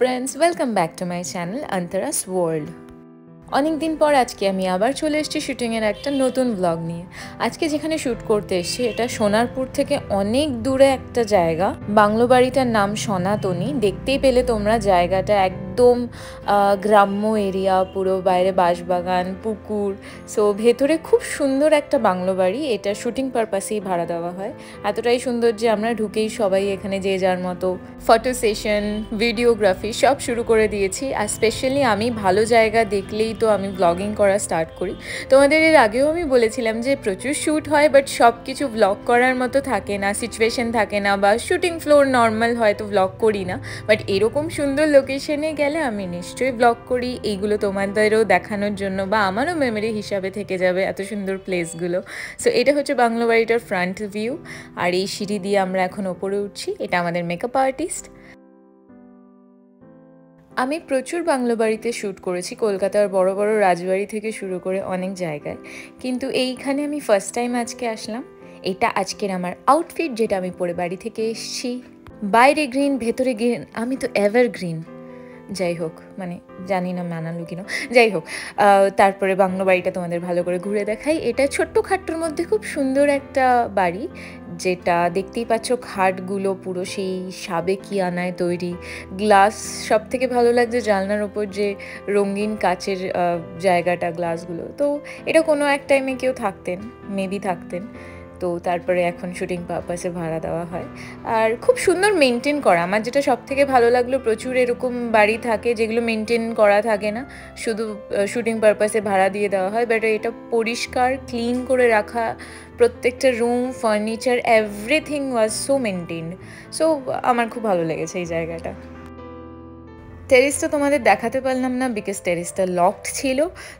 friends, welcome back to my channel Antara's World. অনেক দিন পর আজকে আমি আবার চলে এসেছি শুটিংয়ের একটা নতুন ব্লগ নিয়ে। আজকে যেখানে শ্যুট করতে এসেছি এটা সোনারপুর থেকে অনেক দূরে একটা জায়গা। বাংলো বাড়িটার নাম সনাতনী। দেখতেই পেলে তোমরা জায়গাটা একদম গ্রাম্য এরিয়া, পুরো বাইরে বাঁশবাগান, পুকুর। সো ভেতরে খুব সুন্দর একটা বাংলো বাড়ি। এটা শুটিং পারপাসেই ভাড়া দেওয়া হয়। এতটাই সুন্দর যে আমরা ঢুকেই সবাই এখানে যে যার মতো ফটো সেশন, ভিডিওগ্রাফি সব শুরু করে দিয়েছি। আর স্পেশালি আমি ভালো জায়গা দেখলেই তো আমি ব্লগিং করা স্টার্ট করি। তোমাদের এর আগেও আমি বলেছিলাম যে প্রচুর শ্যুট হয়, বাট সব কিছু ব্লগ করার মতো থাকে না, সিচুয়েশন থাকে না, বা শুটিং ফ্লোর নর্মাল হয়তো ব্লগ করি না। বাট এরকম সুন্দর লোকেশনে গেলে আমি নিশ্চয়ই ব্লগ করি। এইগুলো তোমাদেরও দেখানোর জন্য, বা আমারও মেমোরি হিসাবে থেকে যাবে এত সুন্দর প্লেসগুলো। সো এটা হচ্ছে বাংলো বাড়িটার ফ্রন্ট ভিউ। আর এই সিঁড়ি দিয়ে আমরা এখন ওপরে উঠছি। এটা আমাদের মেকআপ আর্টিস্ট। আমি প্রচুর বাংলো বাড়িতে শ্যুট করেছি, কলকাতার বড় বড় রাজবাড়ি থেকে শুরু করে অনেক জায়গায়, কিন্তু এইখানে আমি ফার্স্ট টাইম আজকে আসলাম। এটা আজকের আমার আউটফিট, যেটা আমি পরে বাড়ি থেকে এসেছি। বাইরে গ্রিন, ভেতরে গ্রিন, আমি তো এভার গ্রিন। যাই হোক, মানে জানি না মানালো কিনা, যাই হোক। তারপরে বাংলো বাড়িটা তোমাদের ভালো করে ঘুরে দেখাই। এটা ছোট্ট খাট্টোর মধ্যে খুব সুন্দর একটা বাড়ি, যেটা দেখতেই পাচ্ছ খাটগুলো পুরো সেই সাবেকিয়ানায় তৈরি। গ্লাস সব থেকে ভালো লাগছে, জানলার ওপর যে রঙিন কাচের জায়গাটা, গ্লাসগুলো। তো এটা কোনো এক টাইমে কেউ থাকতেন, মেবি থাকতেন। তো তারপরে এখন শুটিং পারপাসে ভাড়া দেওয়া হয়। আর খুব সুন্দর মেনটেন করা। আমার যেটা সব থেকে ভালো লাগলো, প্রচুর এরকম বাড়ি থাকে যেগুলো মেনটেন করা থাকে না, শুধু শুটিং পারপাসে ভাড়া দিয়ে দেওয়া হয়। বাট এটা পরিষ্কার, ক্লিন করে রাখা, প্রত্যেকটা room, furniture, everything was so maintained. So আমার খুব ভালো লেগেছে এই জায়গাটা। টেরেসটা তোমাদের দেখাতে পারলাম না, বিকজ টেরেসটা লকড ছিল।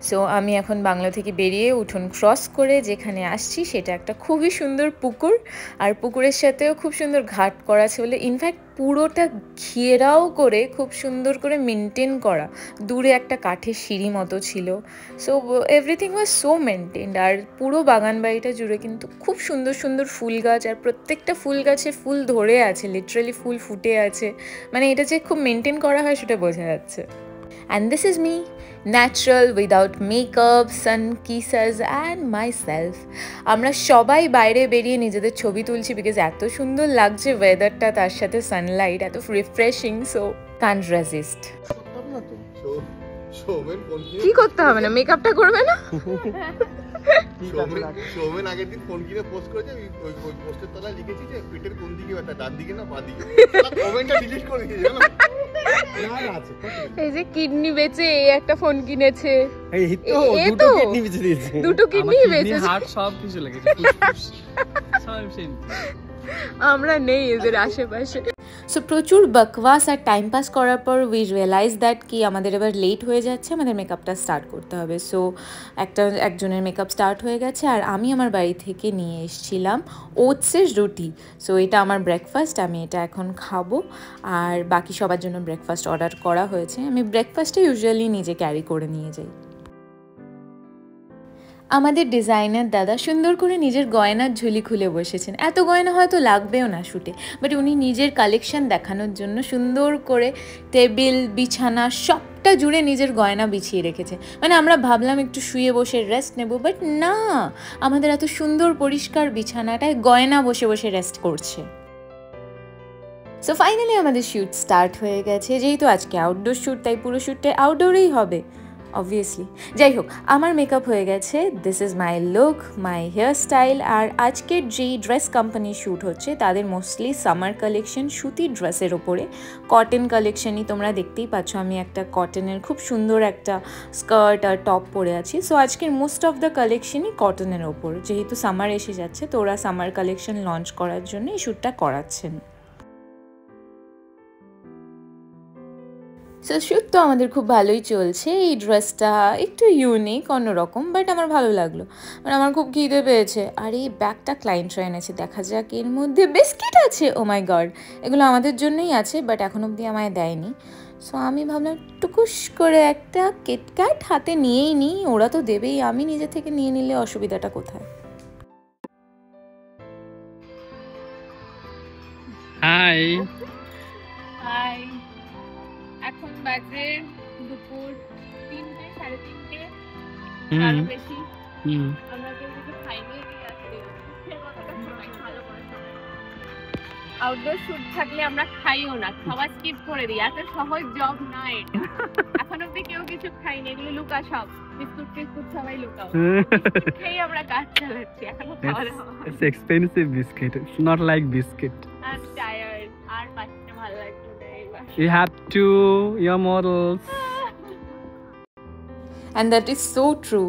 সো আমি এখন বাংলো থেকে বেরিয়ে উঠোন ক্রস করে যেখানে আসছি সেটা একটা খুবই সুন্দর পুকুর। আর পুকুরের সাথেও খুব সুন্দর ঘাট করা আছে বলে, ইনফ্যাক্ট পুরোটা ঘেরাও করে খুব সুন্দর করে মেনটেন করা। দূরে একটা কাঠের সিঁড়ি মতো ছিল। So everything was so maintained. আর পুরো বাগান বাড়িটা জুড়ে কিন্তু খুব সুন্দর সুন্দর ফুল গাছ, আর প্রত্যেকটা ফুল গাছে ফুল ধরে আছে, লিটারালি ফুল ফুটে আছে। মানে এটা যে খুব মেনটেন করা হয় সেটা বোঝা যাচ্ছে। And this is me, natural, without makeup, sun kisses and myself. আমরা সবাই বাইরে বেরিয়ে নিজেদের ছবি তুলছি, বিকজ এত সুন্দর লাগছে ওয়েদারটা, তার সাথে সানলাইট এত রিফ্রেশিং। So Kant resist. কি করতে হবে না, মেকআপটা করবে না? সৌমেন আগের দিন ফোন কিনে পোস্ট করেছে, ওই পোস্টের তলায় লিখেছি যে পেটের কোন দিকে ব্যথা, ডান দিকে না বাঁ দিকে। কমেন্টটা ডিলিট করে দিয়েছে জানো। এই যে কিডনি বেচে এই একটা ফোন কিনেছে, এই তো দুটো কিডনি বেচে দিয়েছে, দুটো কিডনি বেচে, হার্ট সব কিছু লেগেছে, সব সেম। আমরা নেই এদের আশেপাশে। সো প্রচুর বকওয়াস আর টাইম পাস করার পর উই রিয়েলাইজ দ্যাট কি আমাদের এবার লেট হয়ে যাচ্ছে, আমাদের মেকআপটা স্টার্ট করতে হবে। সো একজনের মেকআপ স্টার্ট হয়ে গেছে। আর আমি আমার বাড়ি থেকে নিয়ে এসেছিলাম ওটসের রুটি। সো এটা আমার ব্রেকফাস্ট, আমি এটা এখন খাবো। আর বাকি সবার জন্য ব্রেকফাস্ট অর্ডার করা হয়েছে। আমি ব্রেকফাস্টে ইউজুয়ালি নিজে ক্যারি করে নিয়ে যাই। আমাদের ডিজাইনার দাদা সুন্দর করে নিজের গয়নার ঝুলি খুলে বসেছেন। এত গয়না হয়তো লাগবেও না শ্যুটে, বাট উনি নিজের কালেকশন দেখানোর জন্য সুন্দর করে টেবিল, বিছানা সবটা জুড়ে নিজের গয়না বিছিয়ে রেখেছে। মানে আমরা ভাবলাম একটু শুয়ে বসে রেস্ট নেব, বাট না, আমাদের এত সুন্দর পরিষ্কার বিছানাটায় গয়না বসে বসে রেস্ট করছে। সো ফাইনালি আমাদের শ্যুট স্টার্ট হয়ে গেছে। যেহেতু আজকে আউটডোর শ্যুট, তাই পুরো শ্যুটটা আউটডোরেই হবে অবভিয়াসলি। যাই হোক, আমার মেকআপ হয়ে গেছে। This is my look, my hair style. আর আজকের যেই ড্রেস কোম্পানি শ্যুট হচ্ছে তাদের মোস্টলি সামার কালেকশন সুতির ড্রেসের ওপরে, কটন কালেকশনই তোমরা দেখতেই পাচ্ছ। আমি একটা কটনের খুব সুন্দর একটা স্কার্ট আর টপ পরে আছি। সো আজকের মোস্ট অফ দ্য কালেকশনই কটনের ওপর, যেহেতু সামার এসে যাচ্ছে তো ওরা সামার কালেকশন লঞ্চ করার জন্য এই শ্যুটটা করাচ্ছেন। সো শ্যুট তো আমাদের খুব ভালোই চলছে। এই ড্রেসটা একটু ইউনিক, অন্যরকম, বাট আমার ভালো লাগলো। মানে আমার খুব খিদে পেয়েছে। আর এই ব্যাগটা ক্লায়েন্টরা এনেছে, দেখা যাক এর মধ্যে বিস্কিট আছে। ও মাই গড, এগুলো আমাদের জন্যই আছে, বাট এখন অবধি আমায় দেয়নি। সো আমি ভাবলাম টুকুস করে একটা কিটক্যাট হাতে নিয়েই নিই, ওরা তো দেবেই, আমি নিজে থেকে নিয়ে নিলে অসুবিধাটা কোথায়। High high. এখন বাজে দুপুর 3টে 3:30 হুম আরো বেশি। হুম আমরা কেউ কিছু খাইনি আজকে। ভালো করে আউটডোর শুট থাকলে আমরা খাইও না, খাওয়া স্কিপ করে দিই। এত সহজ জব না এটা। এখন অব্দি কেউ কিছু খাইনি, এগুলো লুকা সব বিস্কুট টিস্কুট সবাই লুকাও। খেয়ে আমরা কাজ চালাচ্ছি, এখনো খাওয়া দাওয়া। It's expensive biscuit. It's not like biscuit. I'm tired, আর পাচ্ছি ভালো লাগছে না এবার। You have to your models. And that is so true.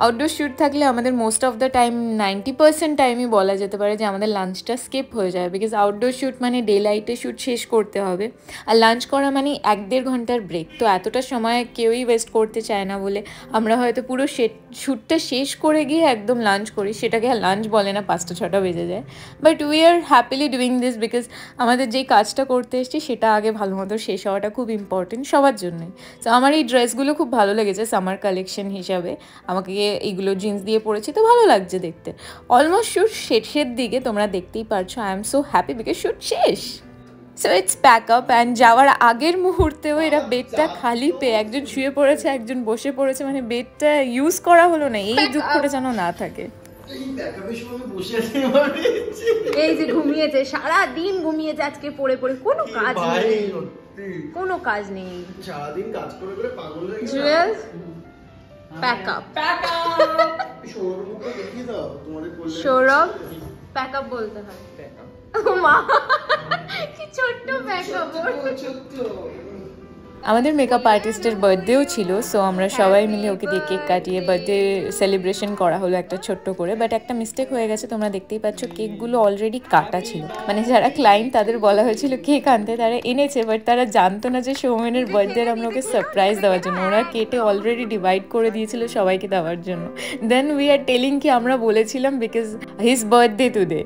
Outdoor shoot থাকলে আমাদের মোস্ট অফ দ্য টাইম 90% টাইমই বলা যেতে পারে যে আমাদের লাঞ্চটা স্কিপ হয়ে যায়, বিকজ আউটডোর শ্যুট মানে ডে লাইটে শ্যুট শেষ করতে হবে, আর লাঞ্চ করা মানে 1-1.5 ঘন্টার ব্রেক। তো এতটা সময় কেউই ওয়েস্ট করতে চায় না বলে আমরা হয়তো পুরো শ্যুটটা শেষ করে গিয়ে একদম লাঞ্চ করি, সেটাকে আর লাঞ্চ বলে না, 5টা-6টা বেজে যায়। But we are happily doing this because আমাদের যেই কাজটা করতে এসেছি সেটা আগে ভালো মতো শেষ হওয়াটা খুব ইম্পর্টেন্ট সবার জন্যই। তো আমার এই ড্রেসগুলো খুব ভালো লেগেছে সামার কালেকশন হিসাবে, আমাকে এইগুলো জিন্স দিয়ে পরেছি তো ভালো লাগছে দেখতে। অলমোস্ট শ্যুট শেষের দিকে, তোমরা দেখতেই পারছো। I am so happy because shoot শেষ। So it's pack up, and যাওয়ার আগের মুহূর্তেও এরা বেডটা খালি পেয়ে একজন শুয়ে পড়েছে, একজন বসে পড়েছে, মানে বেডটা ইউজ করা হলো না, এই দুঃখটা যেন না থাকে। এই যে ঘুমিয়েছে, সারা দিন ঘুমিয়েছে আজকে পড়ে পড়ে, কোনো কাজ নেই, কোনো কাজ নেই। সারাদিন কাজ করে করে পাগল হয়ে গেছে। জুয়েল প্যাক আপ, সৌরভকে দেখিয়ে দাও তোমাদের কোলে। সৌরভ প্যাক আপ বলতে হয়। ও মা, কি ছোট্ট প্যাক আপ। ছোট্ট আমাদের মেকআপ আর্টিস্টের বার্থডেও ছিল, সো আমরা সবাই মিলে ওকে দিয়ে কেক কাটিয়ে বার্থডে সেলিব্রেশন করা হলো একটা ছোট্ট করে। বাট একটা মিস্টেক হয়ে গেছে, তোমরা দেখতেই পাচ্ছ কেকগুলো অলরেডি কাটা ছিল, মানে যারা ক্লায়েন্ট তাদের বলা হয়েছিল কেক আনতে, তারা এনেছে, বাট তারা জানতো না যে সৌমেনের বার্থডে আমরা ওকে সারপ্রাইজ দেওয়ার জন্য ওরা কেটে অলরেডি ডিভাইড করে দিয়েছিল সবাইকে দেওয়ার জন্য। দেন উই আর টেলিং কি আমরা বলেছিলাম because his birthday today.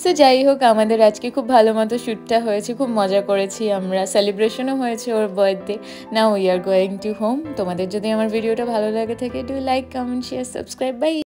So যাই হোক, আমাদের আজকে খুব ভালো মতো শ্যুটটা হয়েছে, খুব মজা করেছি আমরা, সেলিব্রেশনও হয়েছে ওর birthday. Now we are going to home. তোমাদের যদি আমার ভিডিওটা ভালো লাগে থাকে, do like, comment, share, subscribe, by.